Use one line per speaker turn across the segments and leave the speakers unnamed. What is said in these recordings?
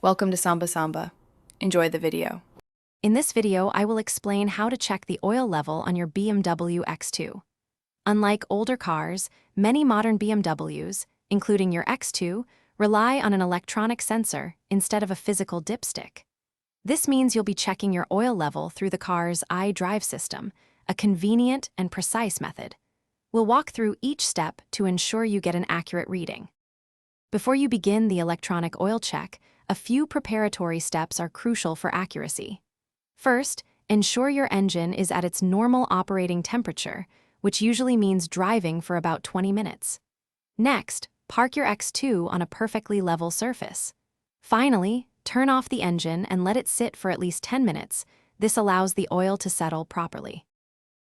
Welcome to Samba Samba. Enjoy the video.
In this video, I will explain how to check the oil level on your BMW X2. Unlike older cars, many modern BMWs, including your X2, rely on an electronic sensor instead of a physical dipstick. This means you'll be checking your oil level through the car's iDrive system, a convenient and precise method. We'll walk through each step to ensure you get an accurate reading. Before you begin the electronic oil check, a few preparatory steps are crucial for accuracy. First, ensure your engine is at its normal operating temperature, which usually means driving for about 20 minutes. Next, park your X2 on a perfectly level surface. Finally, turn off the engine and let it sit for at least 10 minutes. This allows the oil to settle properly.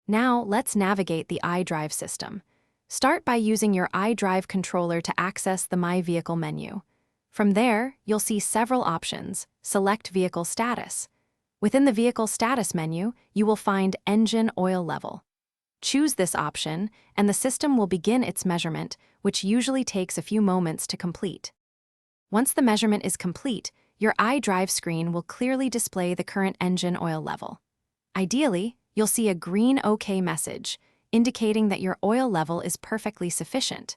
Now, let's navigate the iDrive system. Start by using your iDrive controller to access the My Vehicle menu. From there, you'll see several options. Select Vehicle Status. Within the Vehicle Status menu, you will find Engine Oil Level. Choose this option, and the system will begin its measurement, which usually takes a few moments to complete. Once the measurement is complete, your iDrive screen will clearly display the current engine oil level. Ideally, you'll see a green OK message, indicating that your oil level is perfectly sufficient.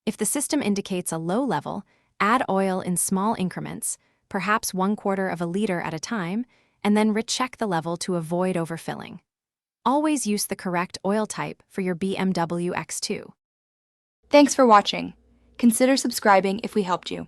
If the system indicates a low level, add oil in small increments, perhaps 1/4 of a liter at a time, and then recheck the level to avoid overfilling. Always use the correct oil type for your BMW X2.
Thanks for watching. Consider subscribing if we helped you.